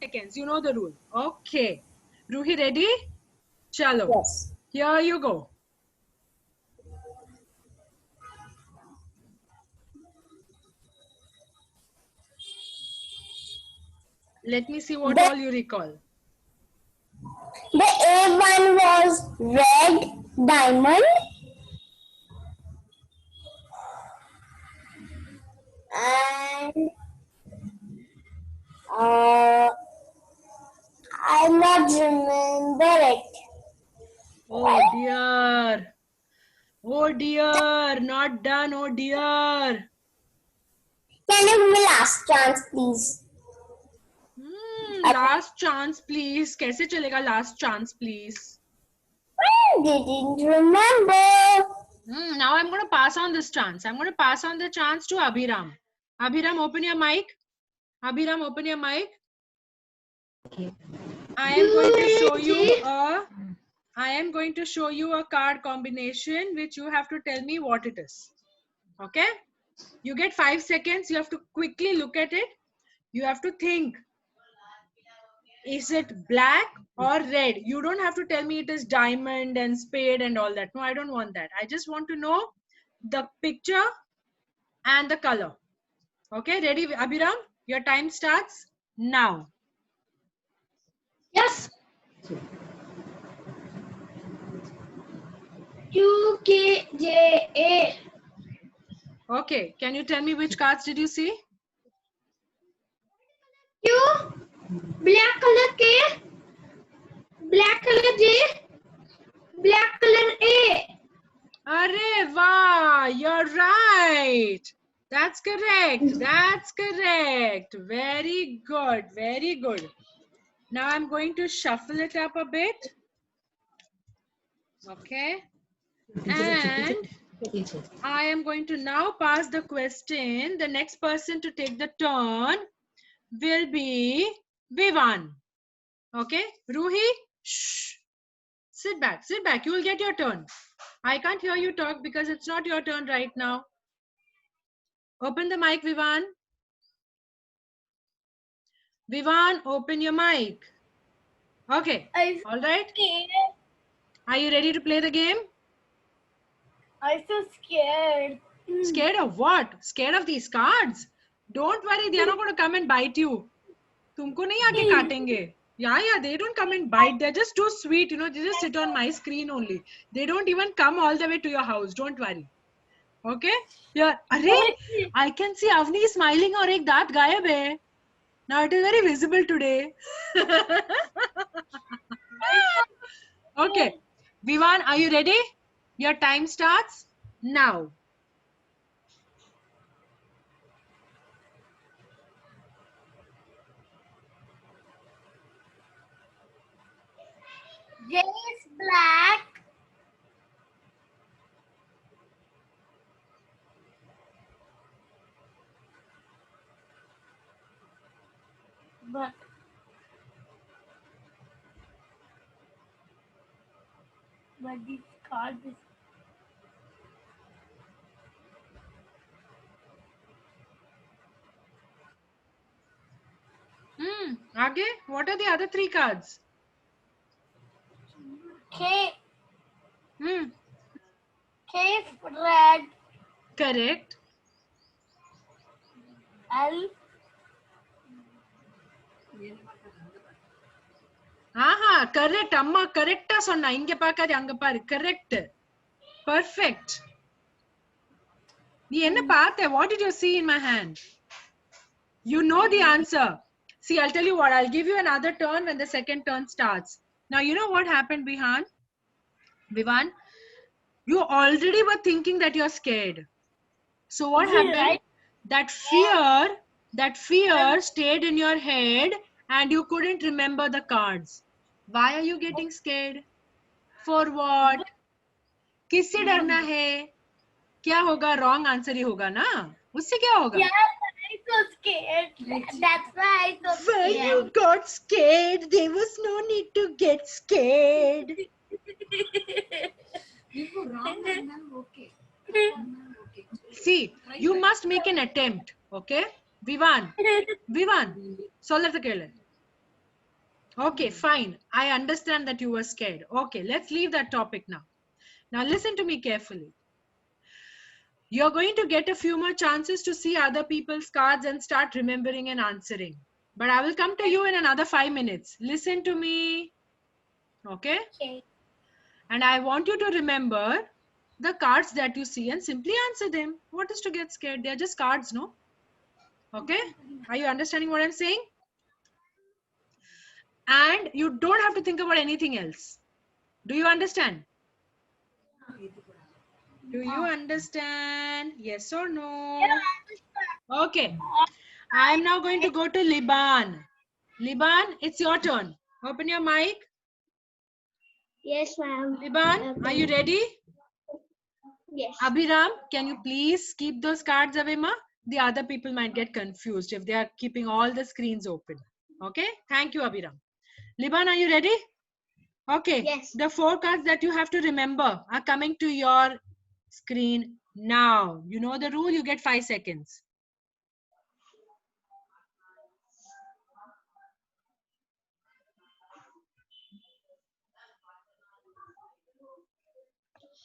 seconds. You know the rule. Okay. Ruhi, ready? Chalo. Yes. Here you go. Let me see what all you recall. The A1 was red diamond. And I'm not remember it. Oh dear. Oh dear. Not done. Oh dear. Can you give me last chance, please? Last chance, please. कैसे चलेगा last chance, please? I didn't remember. Now I'm going to pass on this chance. I'm going to pass on the chance to Abhiram. Abhiram, open your mic. Abhiram, open your mic. I am going to show you a card combination which you have to tell me what it is. Okay? You get 5 seconds. You have to quickly look at it. You have to think. Is it black or red? You don't have to tell me it is diamond and spade and all that. No, I don't want that. I just want to know the picture and the color. Okay, ready, Abhiram? Your time starts now. Yes. UKJA. Okay, can you tell me which cards did you see? Q. Black color K. Black color J. Black color A. Arre wow, you're right. That's correct. That's correct. Very good. Very good. Now I'm going to shuffle it up a bit. Okay. And I am going to now pass the question. The next person to take the turn will be Vivan. Okay. Ruhi, shh. Sit back. Sit back. You will get your turn. I can't hear you talk because it's not your turn right now. Open the mic, Vivan. Vivan, open your mic. Okay. All right. Are you ready to play the game? I'm so scared. Scared of what? Scared of these cards? Don't worry, they are not going to come and bite you. तुमको नहीं आके काटेंगे. Yeah, they don't come and bite. They're just too sweet, you know. They just sit on my screen only. They don't even come all the way to your house. Don't worry. Okay? Yeah. Arre, I can see Avni smiling और एक दांत गायब है. Now it is very visible today. Okay. Vivan, are you ready? Your time starts now. J is black. But this card is आगे? What are the other three cards? K. K is red. Correct. L. Correct. Amma correct சொன்னா இங்க பார்க்காத அங்க பாரு. Correct. Perfect. நீ என்ன பார்த்த? What did you see in my hand? You know the answer. See, I'll tell you what. I'll give you another turn when the second turn starts. Now, you know what happened, Vivan? You already were thinking that you're scared. So what happened? That fear stayed in your head and you couldn't remember the cards. Why are you getting scared? For what? किससे डरना है? क्या होगा? Wrong answer ही होगा ना? उससे क्या होगा? Yeah, I'm so scared. That's why I'm so scared. When you got scared, there was no need to get scared. See, you must make an attempt, okay? Vivan, solve the killer. Okay, fine. I understand that you were scared. Okay, let's leave that topic now. Now listen to me carefully. You're going to get a few more chances to see other people's cards and start remembering and answering. But I will come to you in another 5 minutes. Listen to me. Okay? Okay. And I want you to remember the cards that you see and simply answer them. What is to get scared? They're just cards, no? Okay? Are you understanding what I'm saying? And you don't have to think about anything else. Do you understand? Do you understand? Yes or no? Okay. I am now going to go to Liban. Liban, it's your turn. Open your mic. Yes, ma'am. Liban, are you ready? Yes. Abhiram, can you please keep those cards away, ma? The other people might get confused if they are keeping all the screens open. Okay? Thank you, Abhiram. Liban, are you ready? Okay. Yes. The 4 cards that you have to remember are coming to your screen now. You know the rule, you get 5 seconds.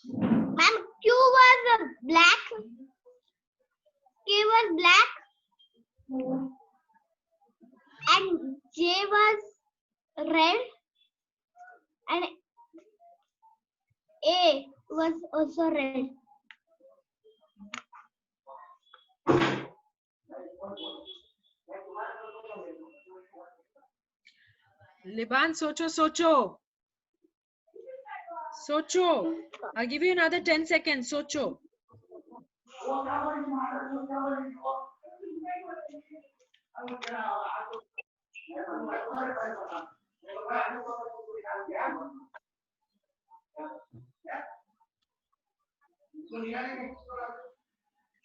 Ma'am, Q was black. Q was black. And J was red. And A was also red. Liban, socho. I'll give you another 10 seconds. Socho.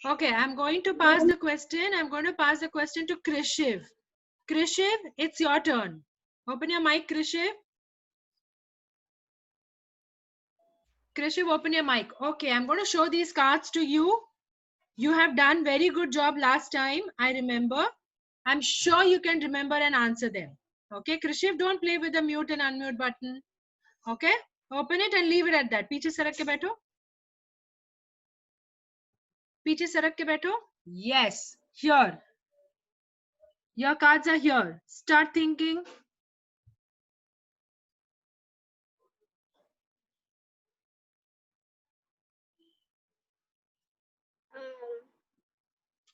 Okay, I'm going to pass the question. I'm going to pass the question to Krishiv. Krishiv, it's your turn. Open your mic, Krishiv. Krishiv, open your mic. Okay, I'm going to show these cards to you. You have done very good job last time, I remember. I'm sure you can remember and answer them. Okay, Krishiv, don't play with the mute and unmute button. Okay, open it and leave it at that. Piche sarak ke baitho. Piche sarak ke baitho. Yes, here. Your cards are here. Start thinking.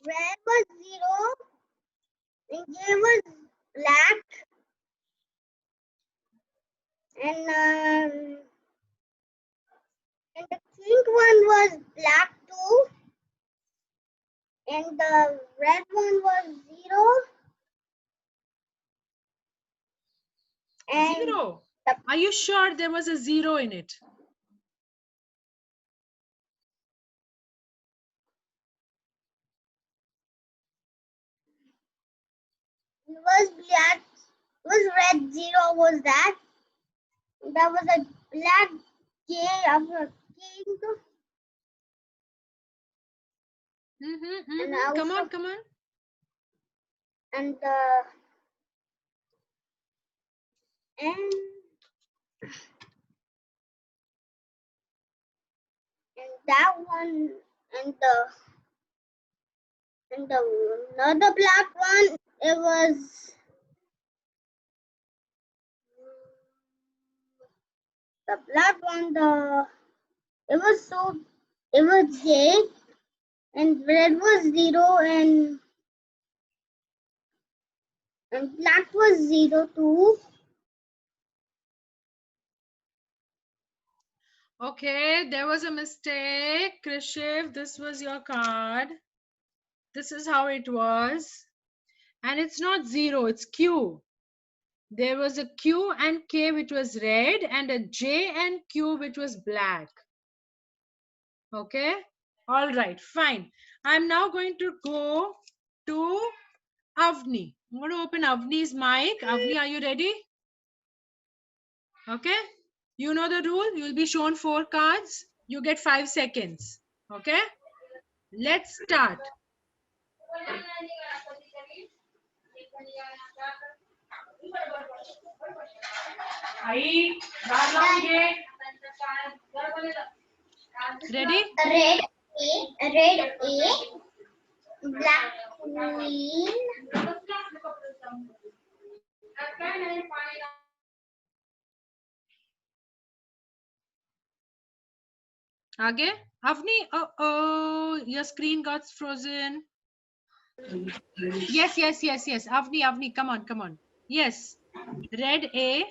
Red was 0. And J was black. And the pink one was black too. And the red one was 0. And 0. Are you sure there was a 0 in it? it was black. It was red 0 was that. There was a black J of a king. And Come also, on. and that one and the another black one, it was the black one, it was J, and red was 0, and black was 0 too. Okay, there was a mistake. Krishiv, this was your card. This is how it was. And it's not 0, it's Q. There was a Q and K which was red and a J and Q which was black. Okay, all right, fine. I'm now going to go to Avni. I'm going to open Avni's mic. Avni, are you ready? Okay, you know the rule. You'll be shown 4 cards. You get 5 seconds. Okay, let's start. Ready? Red A, black queen, आगे Avni, oh, your screen got frozen. Yes, Avni, come on. Yes, red A,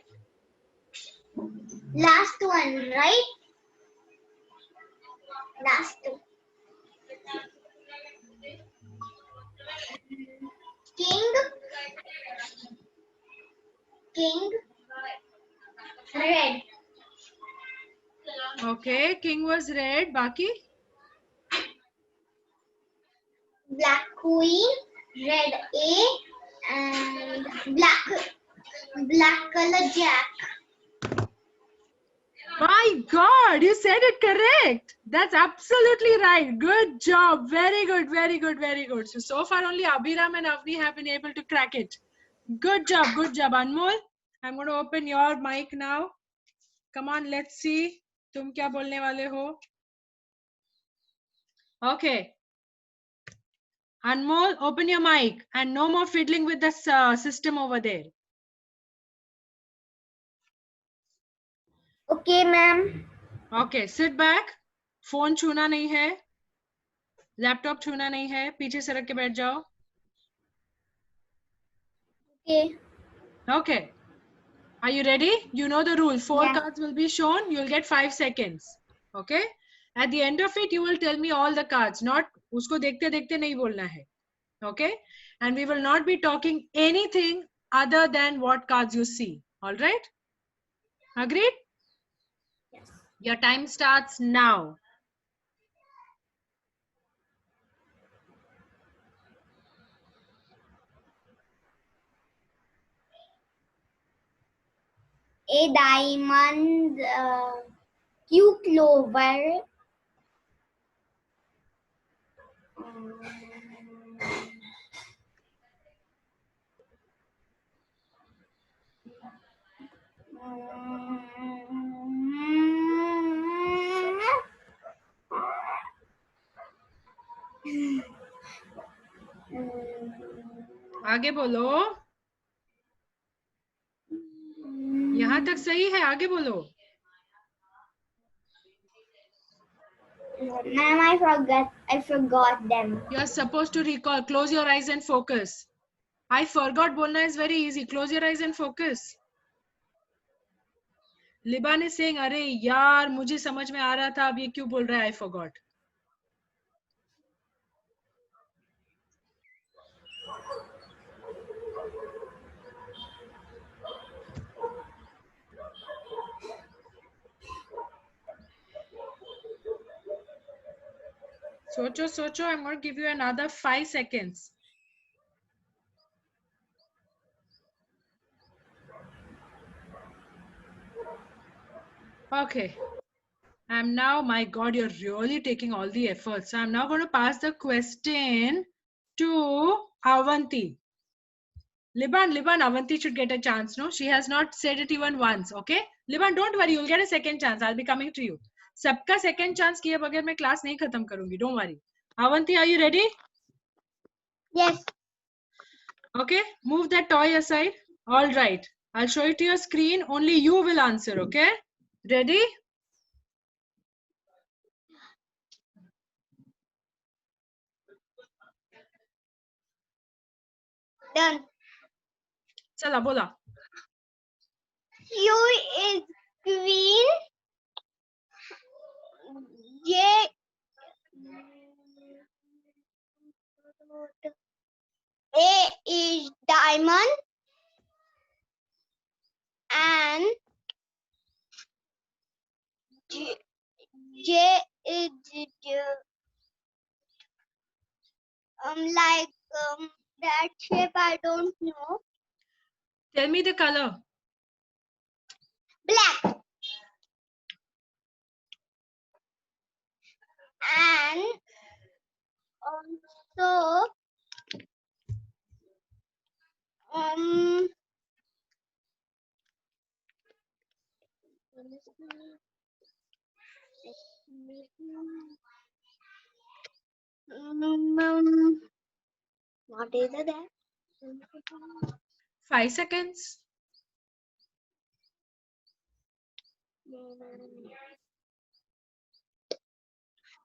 last one, right? Last two. King, red, okay, king was red, baki black queen, red A, and black color jack. My God, you said it correct. That's absolutely right. Good job. Very good. So far only Abhiram and Avni have been able to crack it. Good job. Anmol, I'm going to open your mic now. Come on, let's see. तुम क्या बोलने वाले हो? Okay. Anmol, open your mic and no more fiddling with the system over there. Okay, ma'am. Okay, sit back. Phone छूना नहीं है, laptop छूना नहीं है, पीछे सरक के बैठ जाओ. Okay. Okay. Are you ready? You know the rule. 4 Yeah. cards will be shown. You'll get 5 seconds. Okay. At the end of it, you will tell me all the cards. Not usko dekhte dekhte nahi bolna hai. Okay. And we will not be talking anything other than what cards you see. All right. Agreed? Yes. Your time starts now. A diamond, Q clover, आगे बोलो. यहाँ तक सही है. आगे बोलो. Ma'am, I forgot them. You are supposed to recall. Close your eyes and focus. I forgot bolna is very easy. Close your eyes and focus. Liban is saying, अरे यार मुझे समझ में आ रहा था, अब ये क्यों बोल रहा है? I forgot. सोचो. I'm going to give you another 5 seconds. Okay. I'm now, my God, you're really taking all the efforts. So I'm now going to pass the question to Avanti. Liban, Avanti should get a chance, no? She has not said it even once, okay? Liban, don't worry, you'll get a second chance. I'll be coming to you. सबका second chance किए बगैर मैं class नहीं खत्म करूंगी. Don't worry. Avanti, are you ready? Yes. Okay, move that toy aside. All right. I'll show it to your screen. Only you will answer, okay? Ready? Done. चला बोला. Q is queen. J. A is diamond. And J is like that shape. I don't know. Tell me the color. Black. And also What is that? 5 seconds.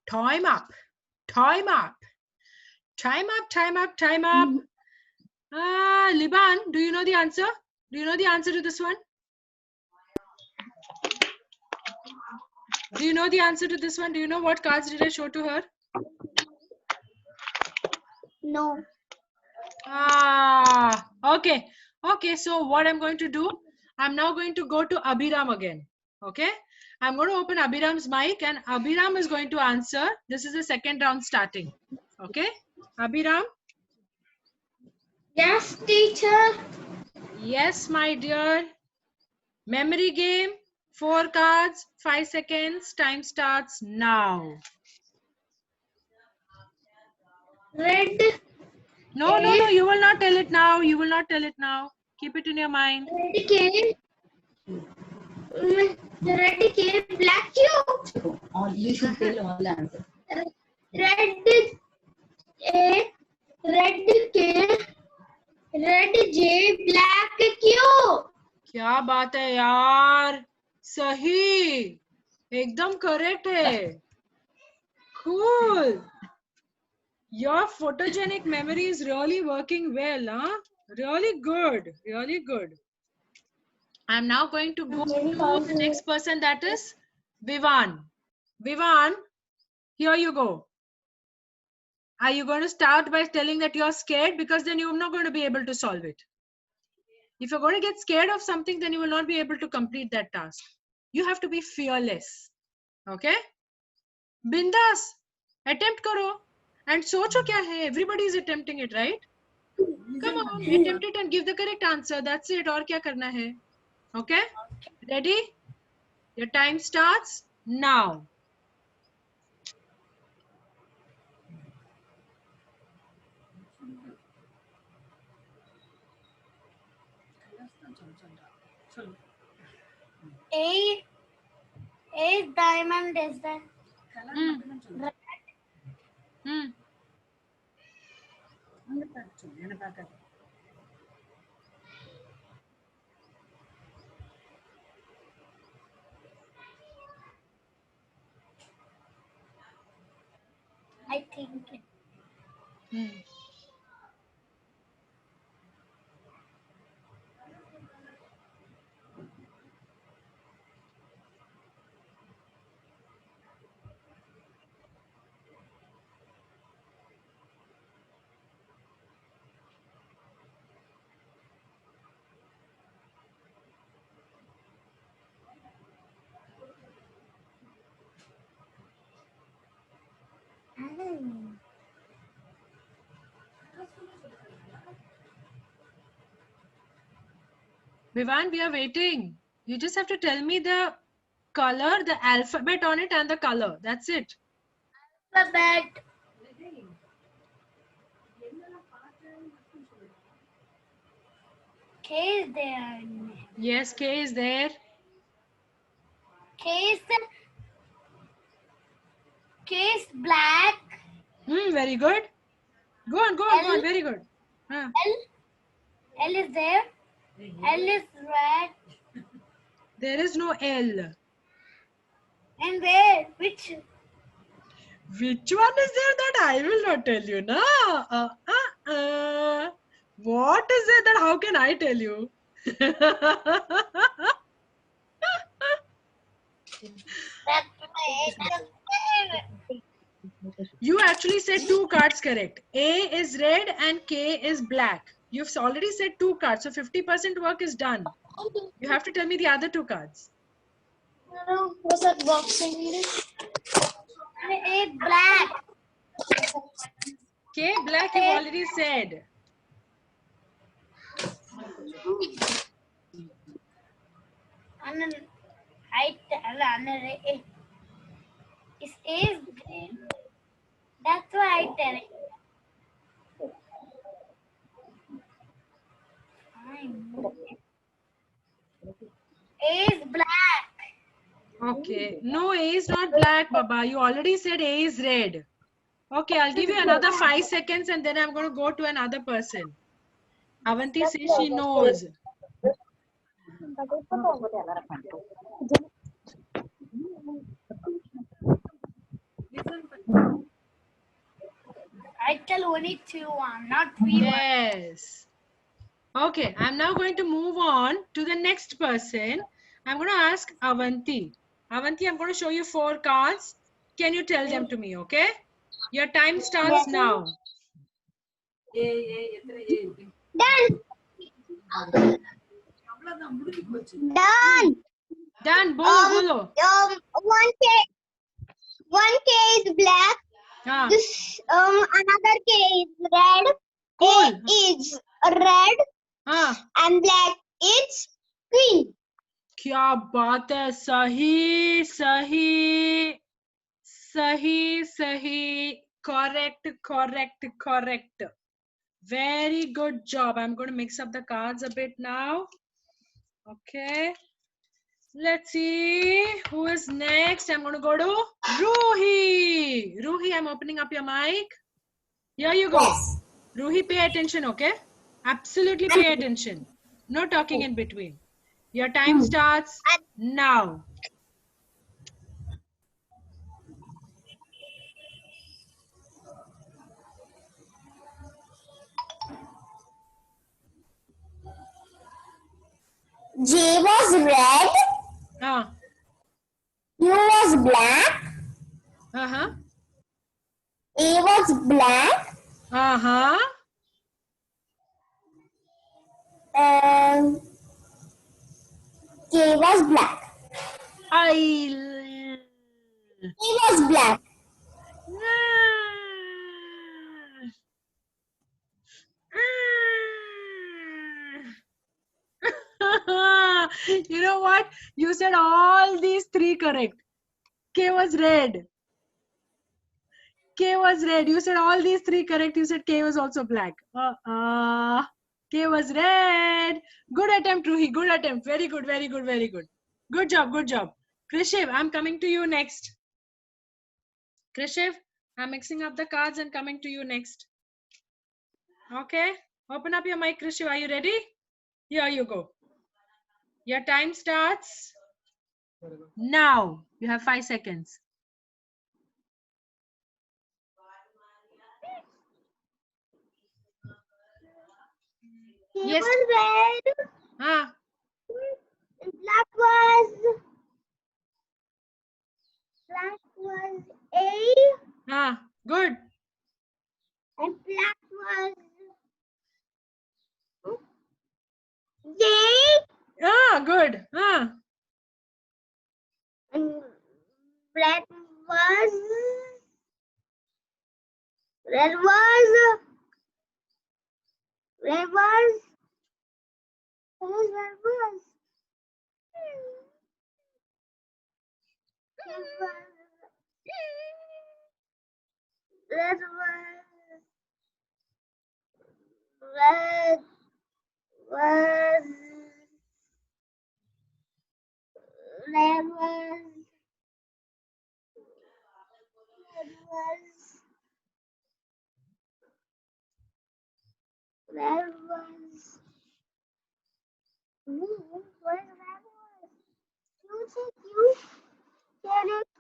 Time up. Time up. Time up, time up, time up. Liban, do you know the answer? Do you know the answer to this one? Do you know the answer to this one? Do you know what cards did I show to her? No. Okay. Okay, so what I'm going to do, I'm now going to go to Abhiram again. Okay, I'm going to open Abhiram's mic and Abhiram is going to answer. This is the second round starting. Okay, Abhiram? Yes, teacher. Yes, my dear. Memory game, 4 cards, 5 seconds, time starts now. Red. No, you will not tell it now. You will not tell it now. Keep it in your mind. Red K. Red K. Black Q. You should tell all the answer. Red A. Red K. Red J. Black Q. क्या बात है यार, सही, एकदम correct है. Cool. Your photogenic memory is really working well, huh? Really good, really good. I'm now going to go to the next person, that is Vivan. Vivan, here you go. Are you going to start by telling that you're scared? Because then you're not going to be able to solve it. If you're going to get scared of something, then you will not be able to complete that task. You have to be fearless. Okay? Bindas, attempt karo. And socho kya hai? Everybody is attempting it, right? Come on, attempt it and give the correct answer. That's it. Aur kya karna hai? Okay? Ready? Your time starts now. A diamond is there. I think. Vivan, we are waiting. You just have to tell me the color, the alphabet on it and the color. That's it. Alphabet. K is there. Yes, K is there. K is black. Very good. Go on, go on, go on. Very good. L is there. L is red. There is no L. And where? Which? Which one is there that I will not tell you, na? What is it that how can I tell you? You actually said 2 cards correct. A is red and K is black. You've already said 2 cards, so 50% work is done. You have to tell me the other 2 cards. What's that box? A black. K black you've already said. Is green. That's why I tell it. A is black. Okay. No, A is not black, Baba. You already said A is red. Okay, I'll give you another 5 seconds and then I'm going to go to another person. Avanti says she knows. I tell only 2-1, not 3-1. Yes. Okay, I'm now going to move on to the next person. I'm going to ask Avanti. Avanti, I'm going to show you 4 cards. Can you tell them to me, okay? Your time starts now. Done. Done. Done. Bolo, bolo. 1K is black. Ah, This another K is red. cool. A is red Ah, and black is green. क्या बात है, सही सही सही सही, correct correct correct, very good job. I'm going to mix up the cards a bit now. Okay, let's see who is next. I'm going to go to Ruhi. Ruhi, I'm opening up your mic. Here you go. Yes. Ruhi, pay attention, okay? Absolutely pay attention. No talking in between. Your time starts now. J was red. Ah, U was black. uh-huh. A was black. Uh-huh. And K was black. I... K was black. You know what? You said all these 3 correct. K was red. K was red. You said all these 3 correct. You said K was also black. K was red. Good attempt, Ruhi. Good attempt. Very good, very good, very good. Good job, good job. Krishiv, I'm coming to you next. Krishiv, I'm mixing up the cards and coming to you next. Okay, open up your mic, Krishiv. Are you ready? Here you go. Your time starts now. You have 5 seconds. Yes. Was red. Ah, Black was A ah, good. and black was J Ah, good. Ah, and red was red was red was who's red was red was red was red was what is red was you say Q can it Q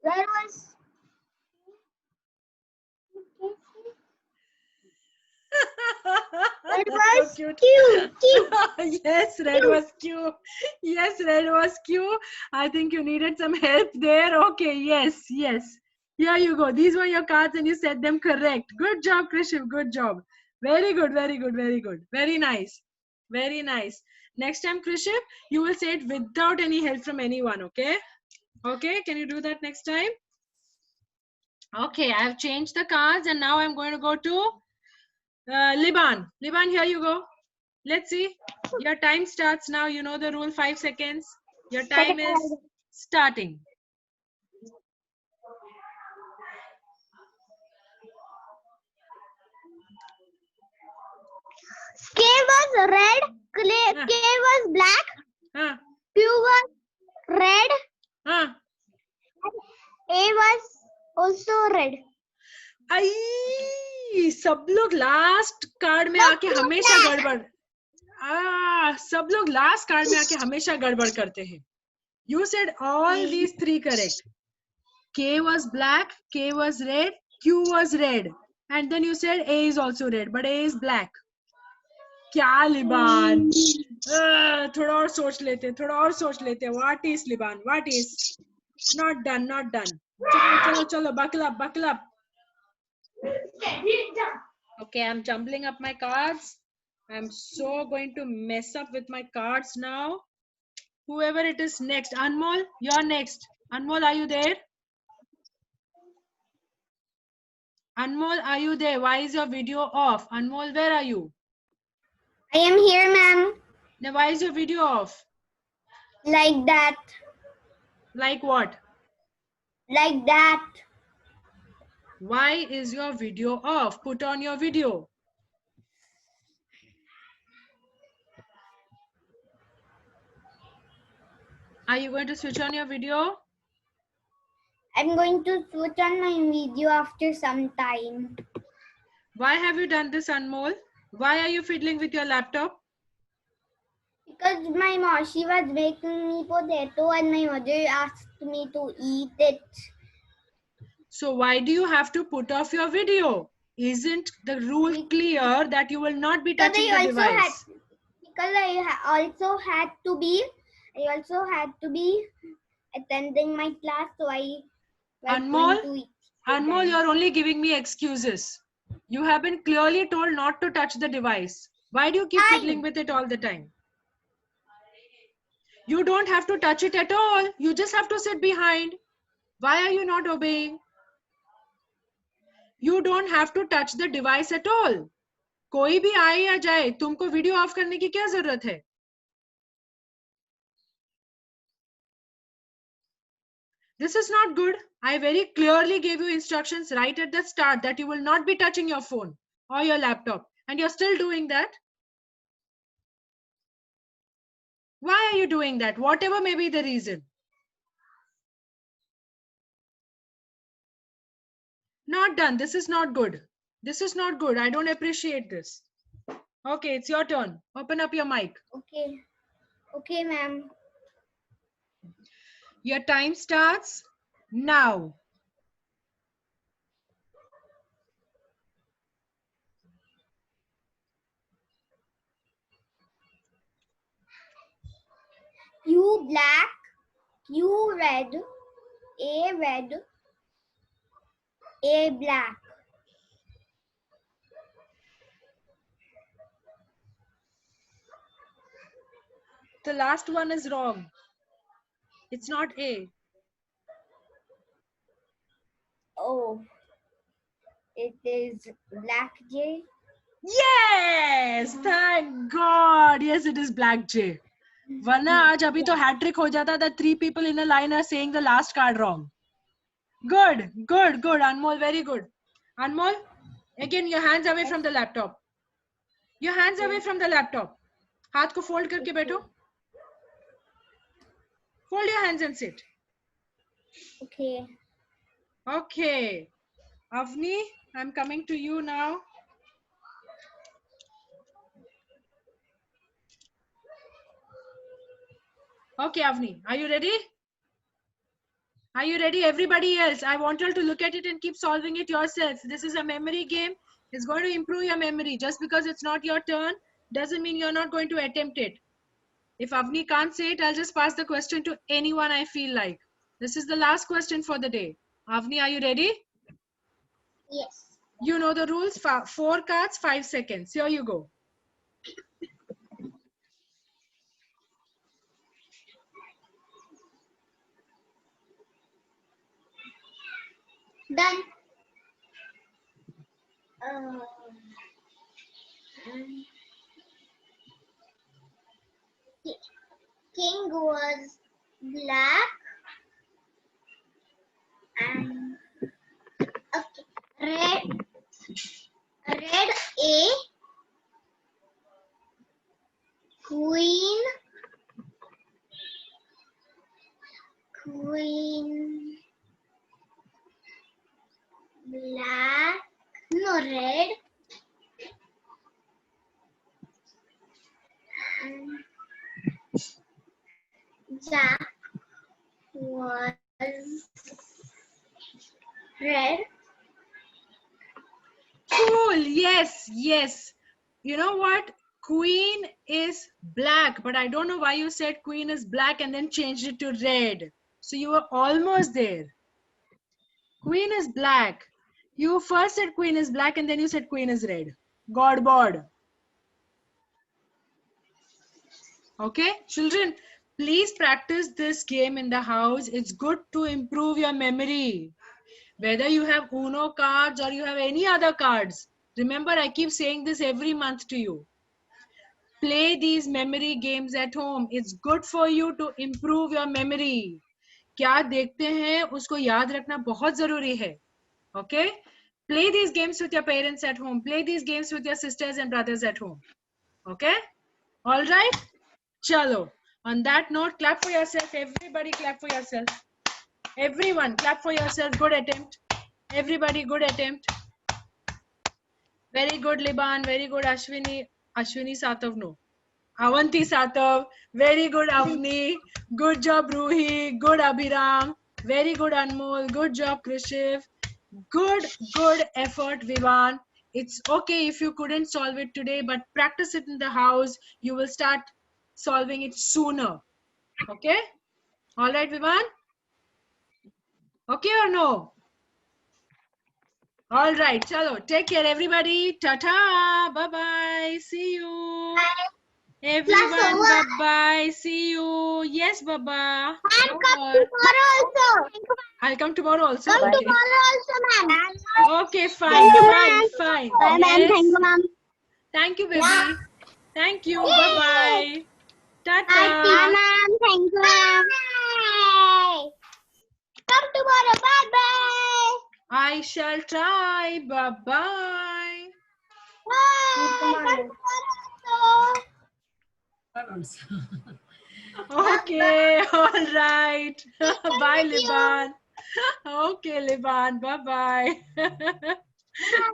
red was red was so cute. Q Yes, red was Q. Yes, red was Q. I think you needed some help there. Okay, yes, yes. Here you go. These were your cards and you said them correct. Good job, Krishiv. Good job. Very good, very good, very good. Very nice. Very nice. Next time, Krishiv, you will say it without any help from anyone, okay? Okay, can you do that next time? Okay, I have changed the cards and now I'm going to go to Liban. Liban, here you go. Let's see. Your time starts now. You know the rule, 5 seconds. Your time is starting. K was red. Ah. K was black. हाँ Q was red. हाँ A was also red. आई सब लोग last card में आके हमेशा गड़बड़ सब लोग लास्ट कार्ड में आके हमेशा गड़बड़ करते हैं. You said all these three correct. K was black, K was red, Q was red, and then you said A is also red, but A is black. क्या लिबान? थोड़ा और सोच लेते, थोड़ा और सोच लेते. What is लिबान? What is? Not done, not done. चलो चलो चलो, buckle up, buckle up. Okay, I'm jumbling up my cards. I'm so going to mess up with my cards now. Whoever it is next. Anmol, you're next. Anmol, are you there? Anmol, are you there? Why is your video off? Anmol, where are you? I am here, ma'am. Now, why is your video off? Like that. Like what? Like that. Why is your video off? Put on your video. Are you going to switch on your video? I'm going to switch on my video after some time. Why have you done this, Anmol? Why are you fiddling with your laptop? Because my mom, she was making me potato and my mother asked me to eat it. So why do you have to put off your video? Isn't the rule clear that you will not be touching the device? Because I also had to be attending my class, so I was Anmol, going to eat. Anmol, you're only giving me excuses. You have been clearly told not to touch the device. Why do you keep fiddling with it all the time? You don't have to touch it at all. You just have to sit behind. Why are you not obeying? You don't have to touch the device at all. कोई भी आए या जाए, तुमको video of करने की क्या जरूरत है? This is not good. I very clearly gave you instructions right at the start that you will not be touching your phone or your laptop, and you're still doing that. Why are you doing that? Whatever may be the reason. Not done. This is not good. This is not good. I don't appreciate this. Okay, it's your turn. Open up your mic. Okay. Okay, ma'am. Your time starts now. Q black, Q red, A black. The last one is wrong. It's not A. Oh, it is black J. Yes, thank God. Yes, it is black J. वरना आज अभी तो hat trick हो जाता that 3 people in a line are saying the last card wrong. Good, good, good. Anmol, very good. Anmol, again your hands away from the laptop. Your hands away from the laptop. हाथ को fold करके बैठो. Fold your hands and sit. Okay. Okay. Avni, I'm coming to you now. Okay, Avni, are you ready? Are you ready? Everybody else, I want you to look at it and keep solving it yourself. This is a memory game. It's going to improve your memory. Just because it's not your turn doesn't mean you're not going to attempt it. If Avni can't say it, I'll just pass the question to anyone I feel like. This is the last question for the day. Avni, are you ready? Yes. You know the rules. 4 cards, 5 seconds. Here you go. Done. King was black and okay, red A, Queen. Black. No, red. And Jack was red. Cool. Yes, yes. You know what? Queen is black, but I don't know why you said queen is black and then changed it to red. So you were almost there. Queen is black. You first said queen is black and then you said queen is red. God board. Okay, children, please practice this game in the house. It's good to improve your memory. Whether you have Uno cards or you have any other cards. Remember, I keep saying this every month to you. Play these memory games at home. It's good for you to improve your memory. क्या देखते हैं उसको याद रखना बहुत जरूरी है. Okay? Play these games with your parents at home. Play these games with your sisters and brothers at home. Okay? All right? Chalo. On that note, clap for yourself. Everybody clap for yourself. Everyone clap for yourself. Good attempt. Everybody, good attempt. Very good, Liban. Very good, Ashwini. Ashwini Satav, no. Avanti Satav. Very good, Avni. Good job, Ruhi. Good, Abhiram. Very good, Anmol. Good job, Krishiv. Good effort, Vivan. It's okay if you couldn't solve it today, but practice it in the house. You will start solving it sooner. Okay? All right, Vivan? Okay or no? All right, chalo. Take care, everybody. Ta-ta. Bye-bye. See you. Everyone, bye-bye. See you. Yes, Baba. Ma'am, come tomorrow also. I'll come tomorrow also. Come Okay. tomorrow also, ma'am. Okay, fine. you, Fine, ma'am. fine. Bye, ma'am. Yes. Thank you, ma'am. Thank you, baby. Yeah. Thank you. Yay. Bye-bye. Bye, Ta-ta. ma'am. Thank you, ma'am. Come tomorrow. Bye-bye. I shall try. Bye-bye. Bye. Come tomorrow also. Okay, all right. Bye, Thank you. Liban. Okay, Liban. Bye-bye.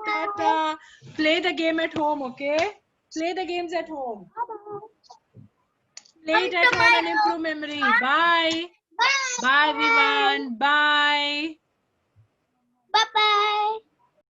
Tata. Play the game at home, okay? Play the games at home. Play it at home and improve memory. Bye. Bye. Bye, everyone. Bye.